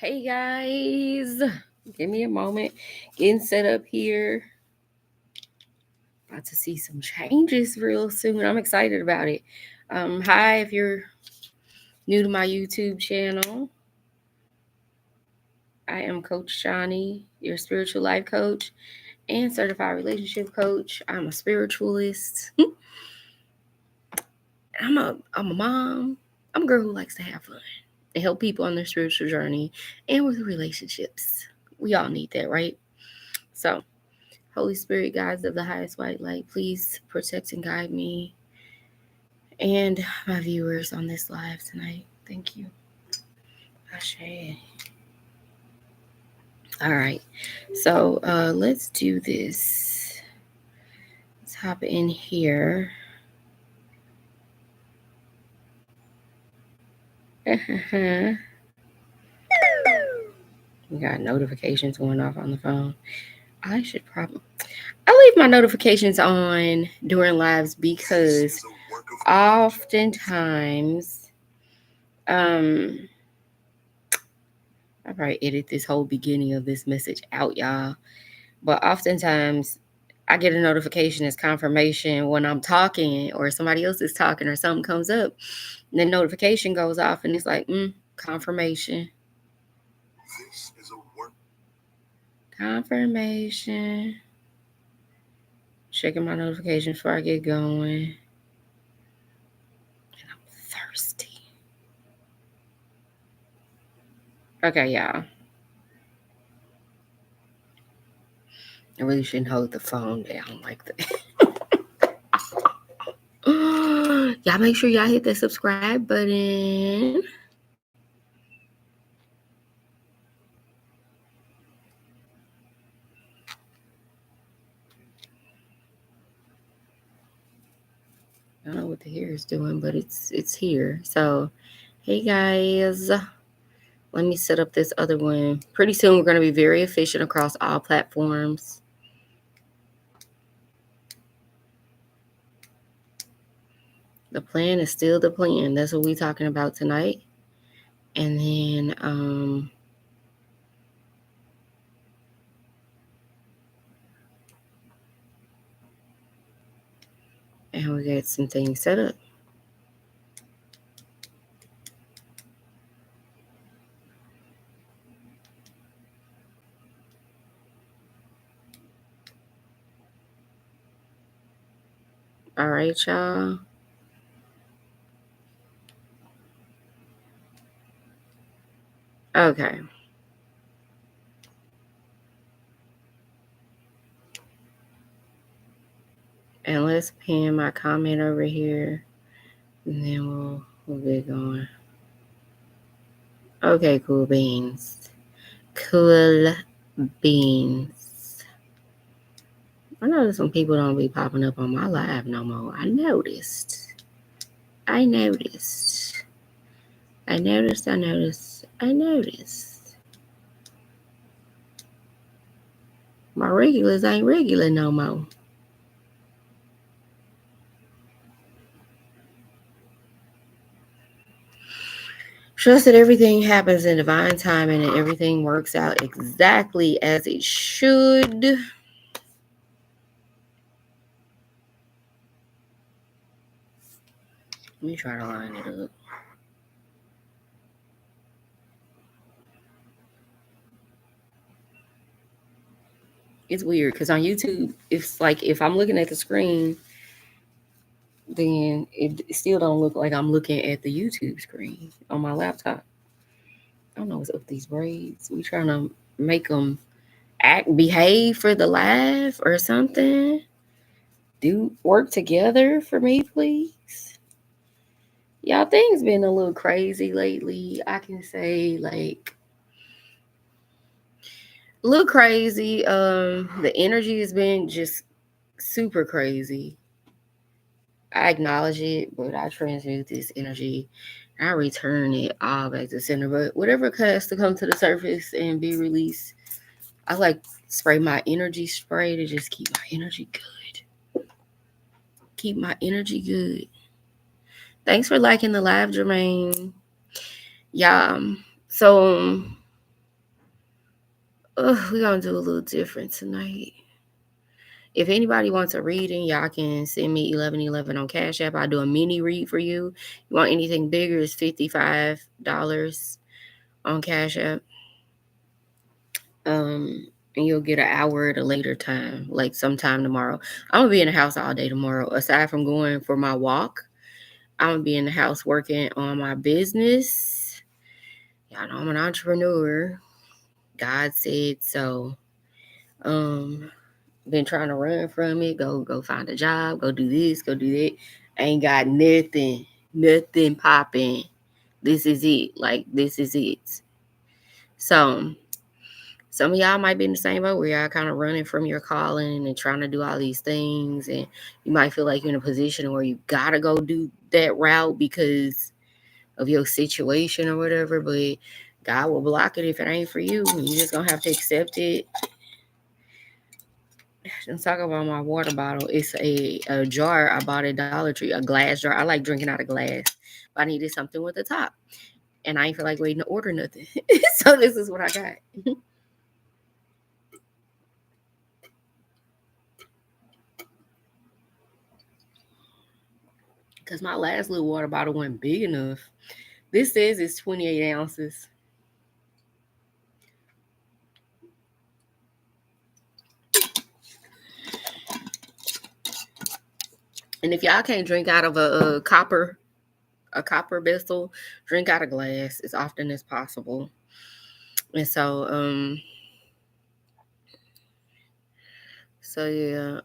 Hey guys, give me a moment. Getting set up here. About to see some changes real soon. I'm excited about it. Hi, if you're new to my YouTube channel, I am Coach Shoni, your spiritual life coach and certified relationship coach. I'm a spiritualist. I'm a mom. I'm a girl who likes to have fun and help people on their spiritual journey and with relationships. We all need that, right? So, Holy Spirit, guides of the highest white light, please protect and guide me and my viewers on this live tonight. Thank you. Ashe. All right. So let's do this. Let's hop in here. We got notifications going off on the phone. I leave my notifications on during lives because oftentimes I probably edit this whole beginning of this message out, y'all. But oftentimes I get a notification as confirmation when I'm talking or somebody else is talking or something comes up. And the notification goes off and it's like, confirmation. This is a work. Confirmation. Checking my notifications before I get going. And I'm thirsty. Okay, y'all. I really shouldn't hold the phone down like that. Y'all make sure y'all hit that subscribe button. I don't know what the hair is doing, but it's here. So, hey guys, let me set up this other one. Pretty soon we're going to be very efficient across all platforms. The plan is still the plan. That's what we're talking about tonight. And then and we got some things set up. All right, y'all. Okay. And let's pin my comment over here. And then we'll get going. Okay, cool beans. Cool beans. I noticed some people don't be popping up on my live no more. I noticed. My regulars ain't regular no more. Trust that everything happens in divine timing and everything works out exactly as it should. Let me try to line it up. It's weird because on YouTube, it's like if I'm looking at the screen, then it still don't look like I'm looking at the YouTube screen on my laptop. I don't know what's up with these braids. We trying to make them behave for the live or something. Do work together for me, please. Y'all, things been a little crazy lately. I can say like a little crazy. The energy has been just super crazy. I acknowledge it, but I transmute this energy. I return it all back to center. But whatever has to come to the surface and be released, I like spray my energy spray to just keep my energy good. Keep my energy good. Thanks for liking the live, Jermaine. Yeah. So We're gonna do a little different tonight. If anybody wants a reading, y'all can send me 1111 on Cash App. I'll do a mini read for you. You want anything bigger, it's $55 on Cash App. And you'll get an hour at a later time, like sometime tomorrow. I'm gonna be in the house all day tomorrow. Aside from going for my walk, I'm gonna be in the house working on my business. Y'all know I'm an entrepreneur. God said so. Been trying to run from it. Go find a job. Go do this. Go do that. Ain't got nothing popping. This is it. Like this is it. So some of y'all might be in the same boat where y'all kind of running from your calling and trying to do all these things, and you might feel like you're in a position where you gotta go do that route because of your situation or whatever. But God will block it if it ain't for you. You just gonna have to accept it. Let's talk about my water bottle. It's a jar I bought at Dollar Tree, a glass jar. I like drinking out of glass, but I needed something with a top, and I ain't feel like waiting to order nothing. So this is what I got. Because my last little water bottle wasn't big enough. This says it's 28 ounces. And if y'all can't drink out of a copper vessel, drink out of glass as often as possible. And so yeah,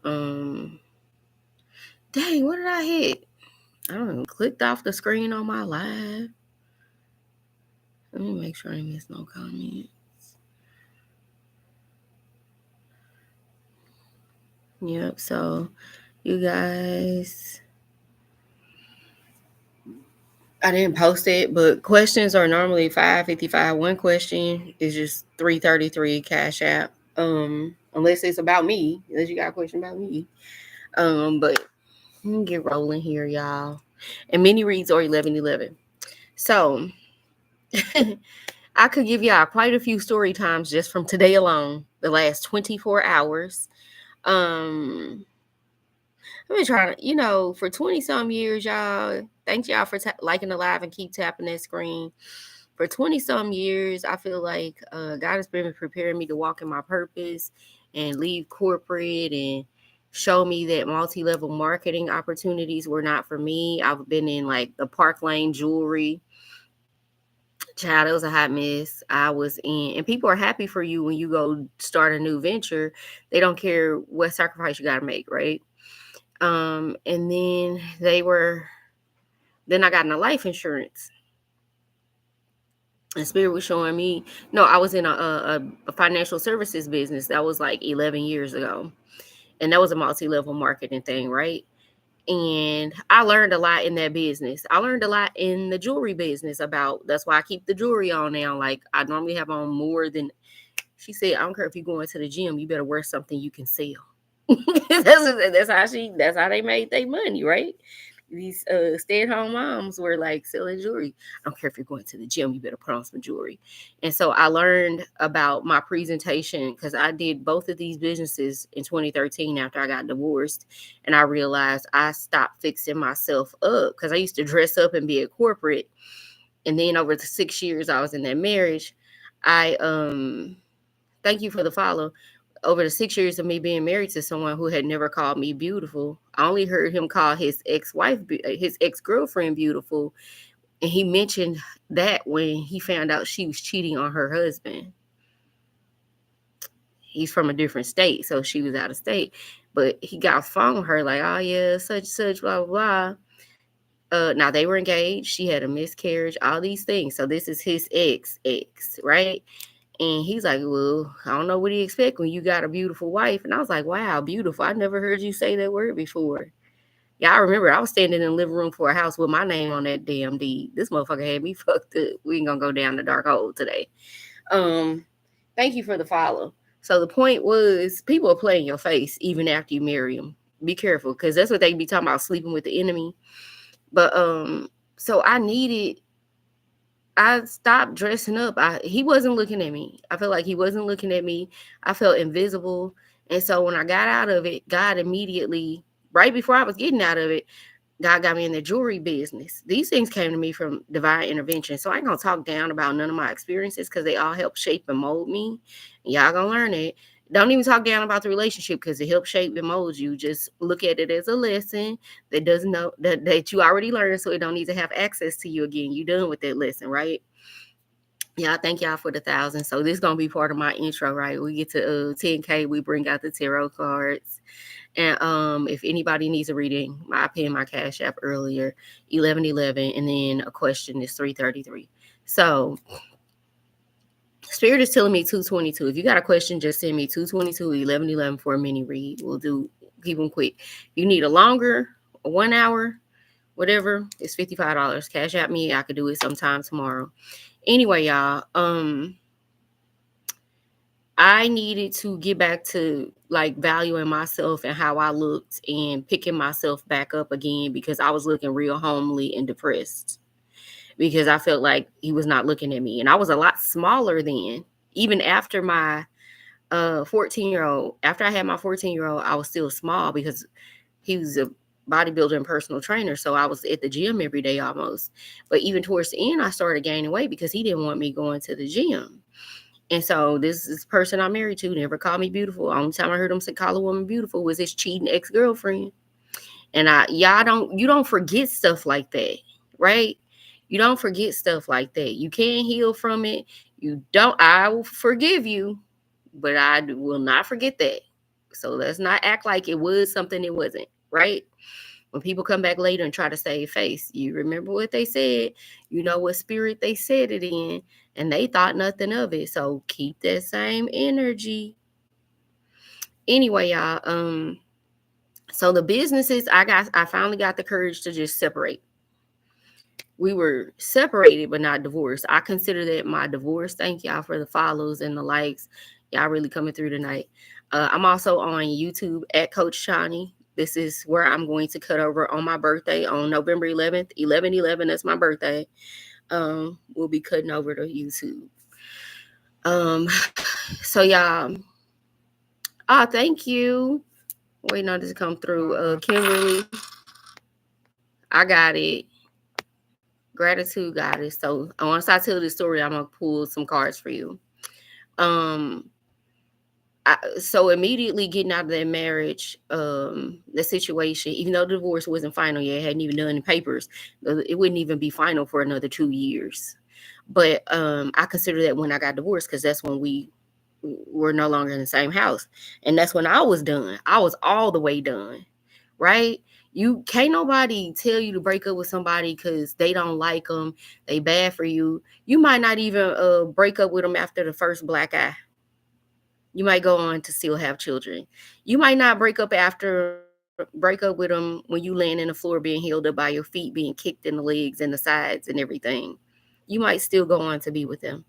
dang, what did I hit? I don't know, clicked off the screen on my live. Let me make sure I missed no comment. Yep, so you guys, I didn't post it, but questions are normally $5.55. One question is just $3.33 Cash App. Unless it's about me, unless you got a question about me. But let me get rolling here, y'all. And mini reads are 11:11. So I could give y'all quite a few story times just from today alone, the last 24 hours. I've been trying to, for 20 some years, y'all. Thank y'all for liking the live and keep tapping that screen. For 20 some years, I feel like God has been preparing me to walk in my purpose and leave corporate and show me that multi-level marketing opportunities were not for me. I've been in like the Park Lane jewelry. Child, it was a hot mess. I was in, and people are happy for you when you go start a new venture. They don't care what sacrifice you got to make, right? And then I got into life insurance. And Spirit was showing me, no, I was in a financial services business. That was like 11 years ago. And that was a multi-level marketing thing, right? And I learned a lot in that business. I learned a lot in the jewelry business that's why I keep the jewelry on now. Like I normally have on more than, she said, I don't care if you're going to the gym, you better wear something you can sell. That's how they made their money, right? These stay-at-home moms were like selling jewelry. I don't care if you're going to the gym, you better put on some jewelry. And so I learned about my presentation because I did both of these businesses in 2013 after I got divorced. And I realized I stopped fixing myself up because I used to dress up and be a corporate. And then over the 6 years I was in that marriage, I thank you for the follow. Over the 6 years of me being married to someone who had never called me beautiful, I only heard him call his his ex-girlfriend beautiful. And he mentioned that when he found out she was cheating on her husband. He's from a different state, so she was out of state. But he got a phone with her like, oh yeah, such, blah, blah, blah. Now they were engaged. She had a miscarriage, all these things. So this is his ex, right? And he's like, well, I don't know what do you expect when you got a beautiful wife. And I was like, wow, beautiful. I never heard you say that word before. Yeah, I remember I was standing in the living room for a house with my name on that damn deed. This motherfucker had me fucked up. We ain't gonna go down the dark hole today. Thank you for the follow. So the point was, people are playing your face even after you marry them. Be careful, because that's what they be talking about, sleeping with the enemy. But so I needed I stopped dressing up. He wasn't looking at me. I felt like he wasn't looking at me. I felt invisible. And so when I got out of it, God immediately, right before I was getting out of it, God got me in the jewelry business. These things came to me from divine intervention. So I ain't gonna talk down about none of my experiences because they all help shape and mold me. And y'all gonna learn it. Don't even talk down about the relationship because it helps shape and mold you. Just look at it as a lesson that doesn't know that you already learned, so it don't need to have access to you again. You done with that lesson, right? Yeah, thank y'all for the 1,000. So this is gonna be part of my intro, right? We get to 10K, we bring out the tarot cards. And if anybody needs a reading, I pinned my Cash App earlier, 1111, and then a question is 333. So Spirit is telling me 222. If you got a question, just send me 222 1111 for a mini read. We'll keep them quick. You need a longer, a 1 hour, whatever, it's $55. Cash App me. I could do it sometime tomorrow. Anyway, y'all, I needed to get back to like valuing myself and how I looked and picking myself back up again because I was looking real homely and depressed because I felt like he was not looking at me. And I was a lot smaller then. Even after my 14-year-old, after I had my 14-year-old, I was still small because he was a bodybuilder and personal trainer. So I was at the gym every day almost. But even towards the end, I started gaining weight because he didn't want me going to the gym. And so this person I'm married to never called me beautiful. Only time I heard him say call a woman beautiful was his cheating ex-girlfriend. And you don't forget stuff like that, right? You don't forget stuff like that. You can't heal from it. I will forgive you, but I will not forget that. So let's not act like it was something it wasn't, right? When people come back later and try to save face, you remember what they said, you know what spirit they said it in, and they thought nothing of it. So keep that same energy. Anyway, y'all, so the businesses I finally got the courage to just separate. We were separated but not divorced. I consider that my divorce. Thank y'all for the follows and the likes. Y'all really coming through tonight. I'm also on YouTube at TheCoachShoni. This is where I'm going to cut over on my birthday on November 11th. 11/11, that's my birthday. We'll be cutting over to YouTube. So y'all, thank you. Waiting on this to come through. Kimberly, I got it. Gratitude goddess. So once I tell this story, I'm gonna pull some cards for you. So immediately getting out of that marriage, the situation, even though the divorce wasn't final yet, hadn't even done any papers, it wouldn't even be final for another 2 years. But I consider that when I got divorced because that's when we were no longer in the same house, and that's when I was done. I was all the way done, right? You can't nobody tell you to break up with somebody because they don't like them, they bad for you. You might not even break up with them after the first black eye. You might go on to still have children. You might not break up with them when you laying in the floor being held up by your feet, being kicked in the legs and the sides and everything. You might still go on to be with them.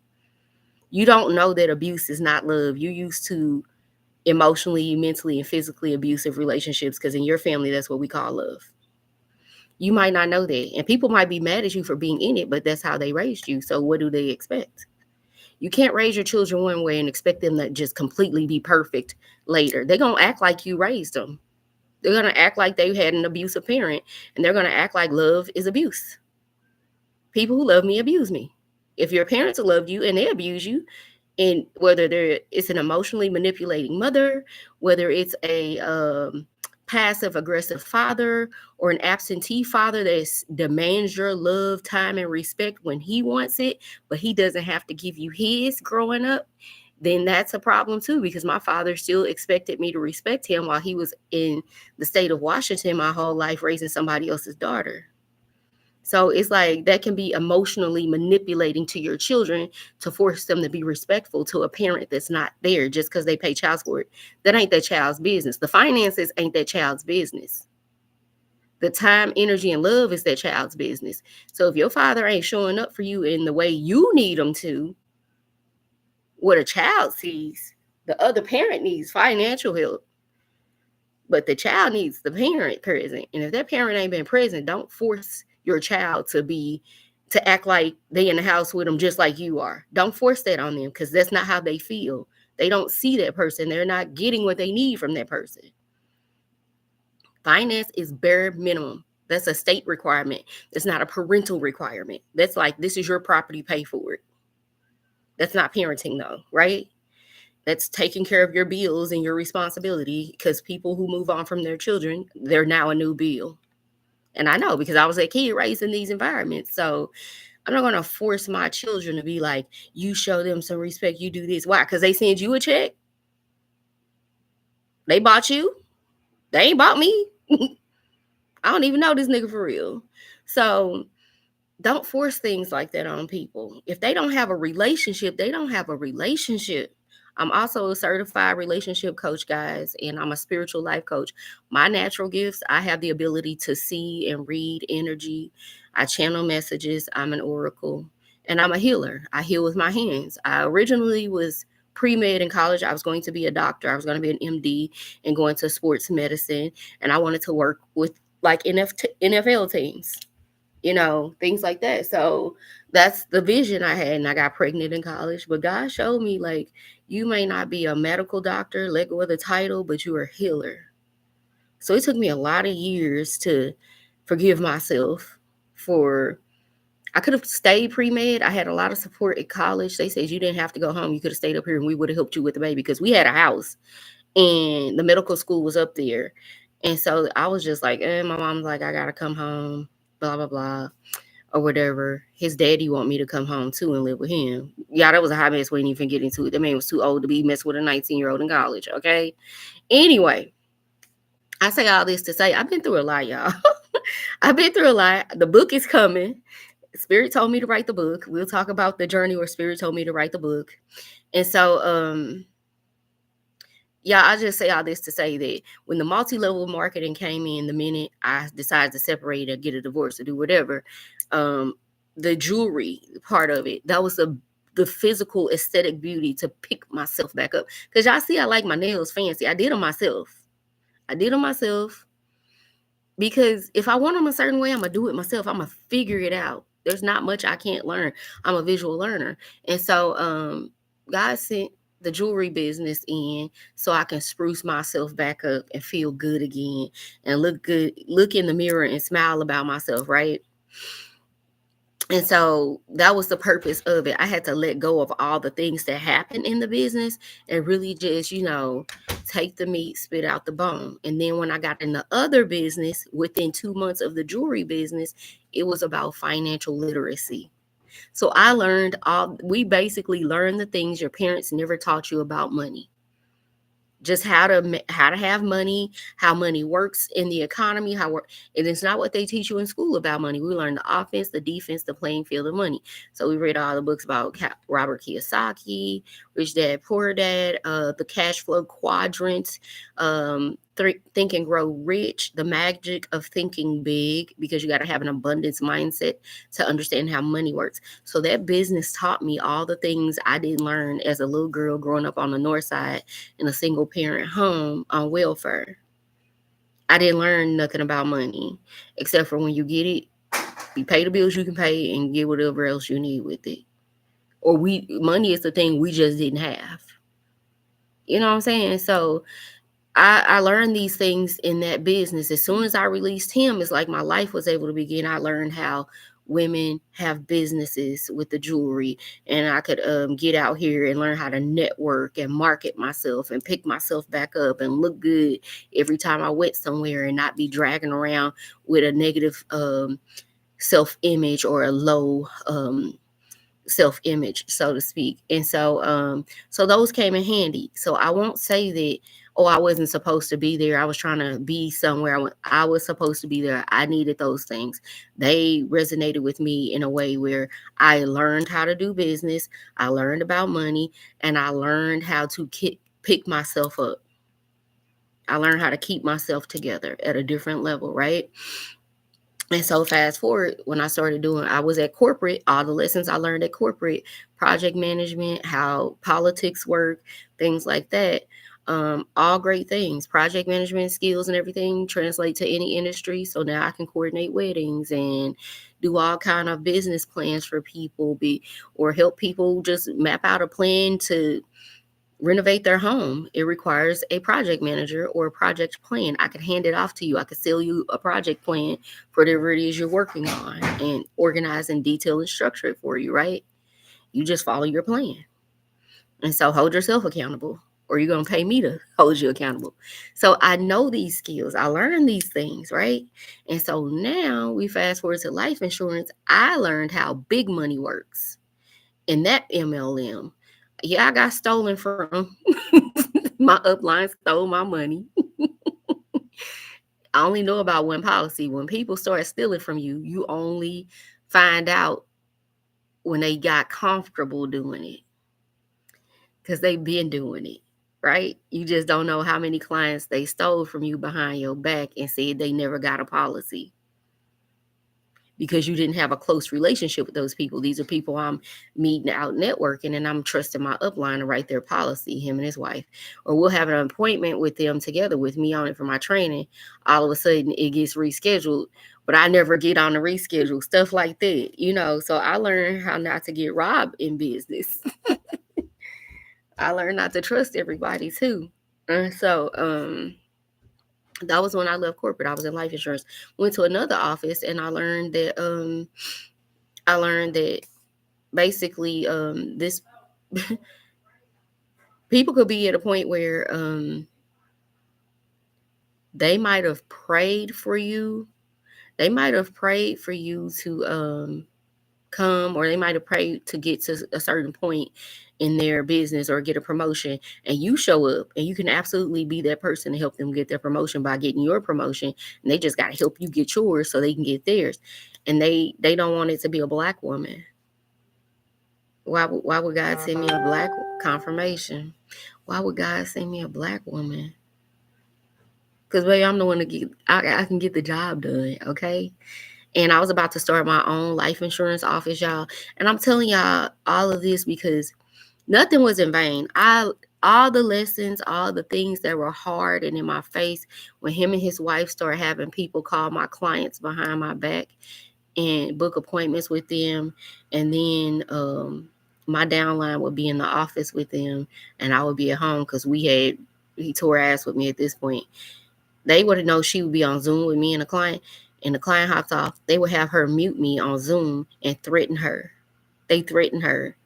You don't know that abuse is not love. You used to emotionally, mentally, and physically abusive relationships because in your family, that's what we call love. You might not know that. And people might be mad at you for being in it, but that's how they raised you. So what do they expect? You can't raise your children one way and expect them to just completely be perfect later. They're going to act like you raised them. They're going to act like they had an abusive parent, and they're going to act like love is abuse. People who love me abuse me. If your parents loved you and they abuse you, and whether it's an emotionally manipulating mother, whether it's a passive aggressive father or an absentee father that demands your love, time, and respect when he wants it, but he doesn't have to give you his growing up, then that's a problem too, because my father still expected me to respect him while he was in the state of Washington my whole life raising somebody else's daughter. So it's like that can be emotionally manipulating to your children to force them to be respectful to a parent that's not there just because they pay child support. That ain't that child's business. The finances ain't that child's business. The time, energy, and love is that child's business. So if your father ain't showing up for you in the way you need them to, what a child sees, the other parent needs financial help. But the child needs the parent present. And if that parent ain't been present, don't force your child to be to act like they in the house with them just like you are. Don't force that on them, because that's not how they feel. They don't see that person. They're not getting what they need from that person. Finance is bare minimum. That's a state requirement. That's not a parental requirement. That's like, this is your property, pay for it. That's not parenting though, right? That's taking care of your bills and your responsibility, because people who move on from their children, they're now a new bill. And I know, because I was a kid raised in these environments. So I'm not going to force my children to be like, you show them some respect, you do this. Why? Because they send you a check. They bought you. They ain't bought me. I don't even know this nigga for real. So don't force things like that on people. If they don't have a relationship, they don't have a relationship. I'm also a certified relationship coach, guys, and I'm a spiritual life coach. My natural gifts, I have the ability to see and read energy. I channel messages. I'm an oracle, and I'm a healer. I heal with my hands. I originally was pre-med in college. I was going to be a doctor. I was going to be an MD and go into sports medicine, and I wanted to work with like NFL teams, things like that. So that's the vision I had. And I got pregnant in college. But God showed me, like, you may not be a medical doctor, let go of the title, but you're a healer. So it took me a lot of years to forgive myself for, I could have stayed pre-med. I had a lot of support at college. They said you didn't have to go home. You could have stayed up here and we would have helped you with the baby, because we had a house and the medical school was up there. And so I was just like, my mom's like, I got to come home, blah, blah, blah, or whatever. His daddy want me to come home too and live with him. Yeah, that was a hot mess. We didn't even get into it. That man was too old to be messing with a 19-year-old in college, okay? Anyway, I say all this to say I've been through a lot, y'all. I've been through a lot. The book is coming. Spirit told me to write the book. We'll talk about the journey where Spirit told me to write the book. And so, yeah, I just say all this to say that when the multi-level marketing came in, the minute I decided to separate or get a divorce or do whatever, the jewelry part of it, that was the physical aesthetic beauty to pick myself back up. Because y'all see, I like my nails fancy. I did them myself. Because if I want them a certain way, I'm going to do it myself. I'm going to figure it out. There's not much I can't learn. I'm a visual learner. And so God sent the jewelry business in so I can spruce myself back up and feel good again and look good, look in the mirror and smile about myself, right? And so that was the purpose of it. I had to let go of all the things that happened in the business and really just, take the meat, spit out the bone. And then when I got in the other business, within 2 months of the jewelry business, it was about financial literacy. So we basically learned the things your parents never taught you about money. Just how to have money, how money works in the economy, and it's not what they teach you in school about money. We learn the offense, the defense, the playing field of money. So we read all the books about Robert Kiyosaki, Rich Dad, Poor Dad, the cash flow quadrant, Think and Grow Rich, the magic of thinking big, because you got to have an abundance mindset to understand how money works. So that business taught me all the things I didn't learn as a little girl growing up on the north side in a single parent home on welfare. I didn't learn nothing about money, except for when you get it, you pay the bills you can pay and get whatever else you need with it. Or money is the thing we just didn't have. You know what I'm saying? So I learned these things in that business. As soon as I released him, it's like my life was able to begin. I learned how women have businesses with the jewelry, and I could get out here and learn how to network and market myself and pick myself back up and look good every time I went somewhere and not be dragging around with a negative self-image or a low self-image, so to speak. And so those came in handy. So I won't say that, oh, I wasn't supposed to be there. I was trying to be somewhere. I was supposed to be there. I needed those things. They resonated with me in a way where I learned how to do business. I learned about money, and I learned how to pick myself up. I learned how to keep myself together at a different level, right? And so fast forward, when I was at corporate, all the lessons I learned at corporate, project management, how politics work, things like that. All great things. Project management skills and everything translate to any industry. So now I can coordinate weddings and do all kind of business plans for people, or help people just map out a plan to renovate their home. It requires a project manager or a project plan. I could hand it off to you. I could sell you a project plan for whatever it is you're working on and organize and detail and structure it for you, right? You just follow your plan. And so hold yourself accountable, or you're going to pay me to hold you accountable. So I know these skills. I learned these things, right? And so now we fast forward to life insurance. I learned how big money works in that MLM. Yeah, I got stolen from. My upline stole my money. I only know about one policy. When people start stealing from you, you only find out when they got comfortable doing it, because they've been doing it, right? You just don't know how many clients they stole from you behind your back and said they never got a policy, because you didn't have a close relationship with those people. These are people I'm meeting out networking, and I'm trusting my upline to write their policy, him and his wife. Or we'll have an appointment with them together with me on it for my training. All of a sudden it gets rescheduled, but I never get on the reschedule, stuff like that, So I learned how not to get robbed in business. I learned not to trust everybody too. So that was when I left corporate. I was in life insurance. Went to another office, and I learned that basically this people could be at a point where they might have prayed for you. They might have prayed for you to come, or they might have prayed to get to a certain point in their business or get a promotion, and you show up, and you can absolutely be that person to help them get their promotion by getting your promotion, and they just got to help you get yours so they can get theirs. And they don't want it to be a black woman. Why would God send me a black confirmation? Why would God send me a black woman? Because, baby, I'm the one I can get the job done, okay? And I was about to start my own life insurance office, y'all. And I'm telling y'all all of this because nothing was in vain. All the lessons, all the things that were hard and in my face, when him and his wife started having people call my clients behind my back and book appointments with them, and then my downline would be in the office with them, and I would be at home because he tore ass with me at this point. They would have known she would be on Zoom with me and the client hopped off. They would have her mute me on Zoom and threaten her. They threatened her.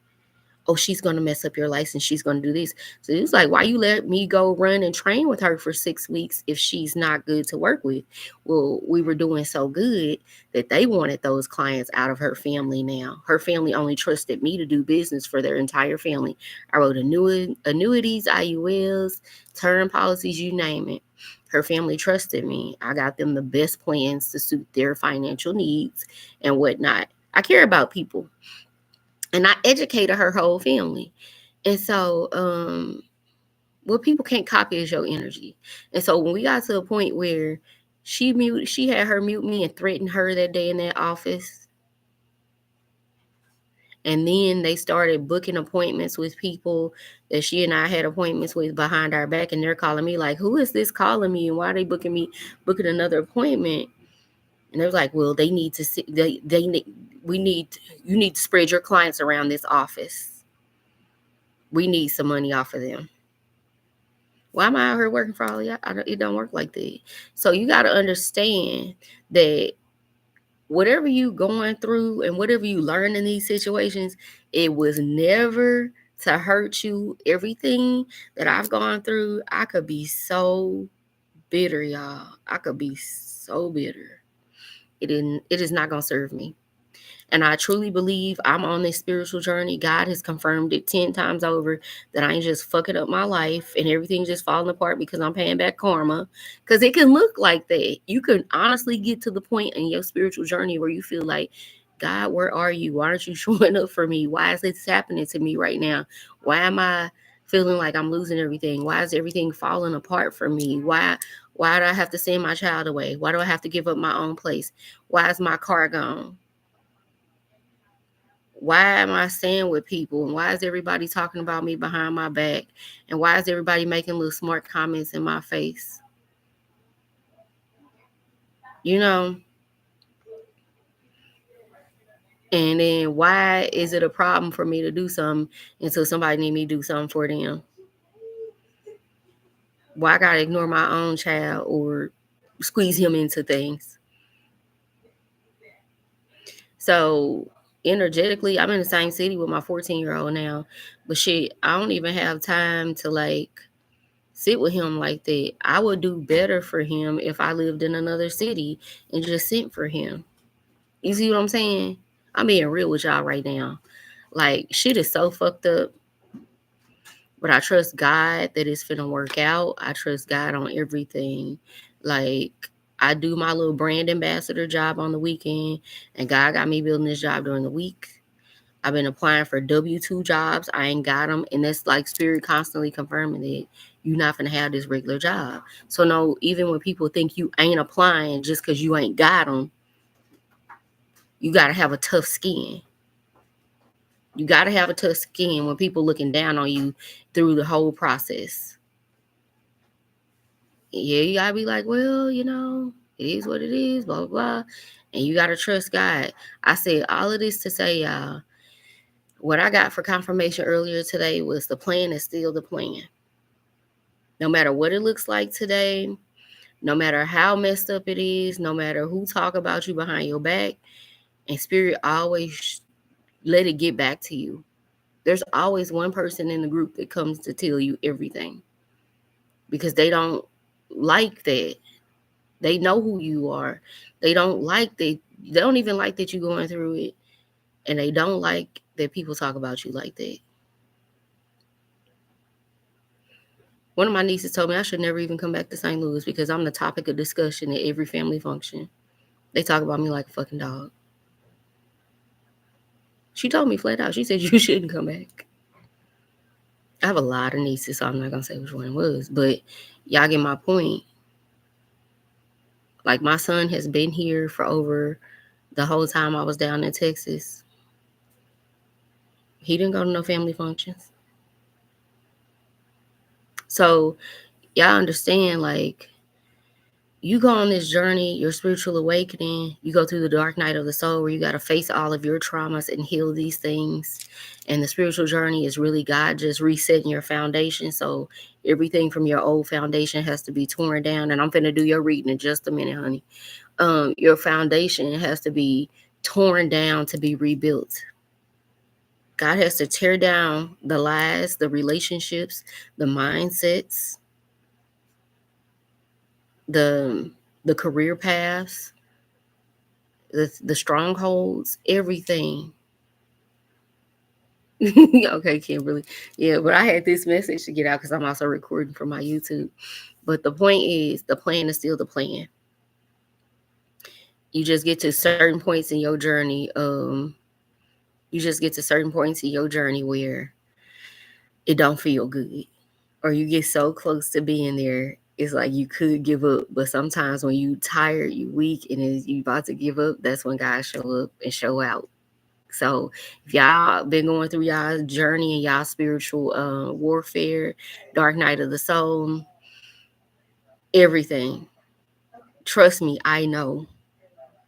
Oh, she's going to mess up your license. She's going to do this. So it was like, why you let me go run and train with her for 6 weeks if she's not good to work with? Well, we were doing so good that they wanted those clients out of her family now. Her family only trusted me to do business for their entire family. I wrote annuities, IULs, term policies, you name it. Her family trusted me. I got them the best plans to suit their financial needs and whatnot. I care about people. And I educated her whole family. And so what people can't copy is your energy. And so when we got to a point where she had her mute me and threatened her that day in that office. And then they started booking appointments with people that she and I had appointments with behind our back. And they're calling me like, who is this calling me? And why are they booking another appointment? And they was like, well, they need to see, you need to spread your clients around this office. We need some money off of them. Why am I out here working for all y'all? It don't work like that. So you got to understand that whatever you going through and whatever you learn in these situations, it was never to hurt you. Everything that I've gone through, I could be so bitter, y'all. I could be so bitter. It is not going to serve me. And I truly believe I'm on this spiritual journey. God has confirmed it 10 times over that I ain't just fucking up my life and everything's just falling apart because I'm paying back karma. Because it can look like that. You can honestly get to the point in your spiritual journey where you feel like, God, where are you? Why aren't you showing up for me? Why is this happening to me right now? Why am I feeling like I'm losing everything? Why is everything falling apart for me? Why do I have to send my child away? Why do I have to give up my own place? Why is my car gone? Why am I staying with people? And why is everybody talking about me behind my back? And why is everybody making little smart comments in my face? You know? And then why is it a problem for me to do something until somebody need me to do something for them? Why I gotta ignore my own child or squeeze him into things? So energetically, I'm in the same city with my 14-year-old now. But shit, I don't even have time to like sit with him like that. I would do better for him if I lived in another city and just sent for him. You see what I'm saying? I'm being real with y'all right now. Like, shit is so fucked up. But I trust God that it's finna work out. I trust God on everything. Like, I do my little brand ambassador job on the weekend, and God got me building this job during the week. I've been applying for W-2 jobs. I ain't got them. And that's like spirit constantly confirming that you're not going to have this regular job. So, no, even when people think you ain't applying just because you ain't got them, you got to have a tough skin. You got to have a tough skin when people looking down on you through the whole process. Yeah, you got to be like, well, you know, it is what it is, blah, blah, blah. And you got to trust God. I said all of this to say, y'all, what I got for confirmation earlier today was the plan is still the plan. No matter what it looks like today, no matter how messed up it is, no matter who talk about you behind your back, and spirit always let it get back to you. There's always one person in the group that comes to tell you everything because they don't like that. They know who you are. They don't like that. They don't even like that you're going through it. And they don't like that people talk about you like that. One of my nieces told me I should never even come back to St. Louis because I'm the topic of discussion at every family function. They talk about me like a fucking dog. She told me flat out. She said you shouldn't come back. I have a lot of nieces, so I'm not going to say which one it was. But y'all get my point. Like, my son has been here for over the whole time I was down in Texas. He didn't go to no family functions. So y'all understand, like, you go on this journey, your spiritual awakening, you go through the dark night of the soul where you got to face all of your traumas and heal these things. And the spiritual journey is really God just resetting your foundation. So everything from your old foundation has to be torn down. And I'm finna do your reading in just a minute, honey. Your foundation has to be torn down to be rebuilt. God has to tear down the lies, the relationships, the mindsets, the career paths, the strongholds, everything. Okay, Kimberly. Yeah, but I had this message to get out because I'm also recording for my YouTube. But the point is, the plan is still the plan. You just get to certain points in your journey. You just get to certain points in your journey where it don't feel good, or you get so close to being there. It's like you could give up, but sometimes when you tired, you weak, and you about to give up, that's when God show up and show out. So if y'all been going through y'all journey and y'all spiritual warfare, dark night of the soul, everything, trust me, I know.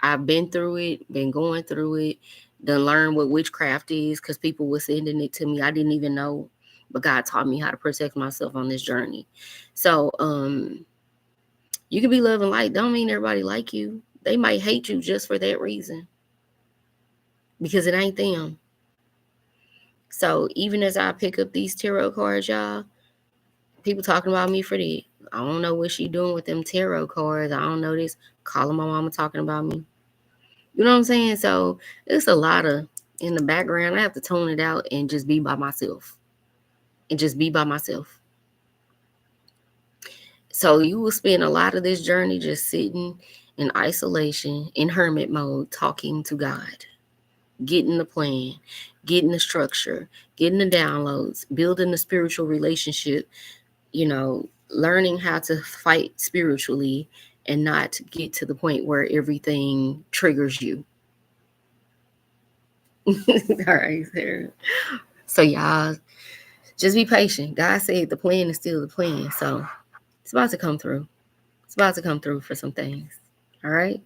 I've been through it, been going through it, done learned what witchcraft is because people were sending it to me. I didn't even know, but God taught me how to protect myself on this journey. So you can be loving light. Don't mean everybody like you. They might hate you just for that reason because it ain't them. So even as I pick up these tarot cards, y'all, people talking about me for that. I don't know what she doing with them tarot cards. I don't know this. Calling my mama talking about me. You know what I'm saying? So it's a lot of in the background. I have to tone it out and just be by myself. And just be by myself. So you will spend a lot of this journey just sitting in isolation, in hermit mode, talking to God, getting the plan, getting the structure, getting the downloads, building the spiritual relationship, learning how to fight spiritually and not get to the point where everything triggers you. All right, Sarah. So y'all, just be patient. God said the plan is still the plan. So it's about to come through. It's about to come through for some things. All right.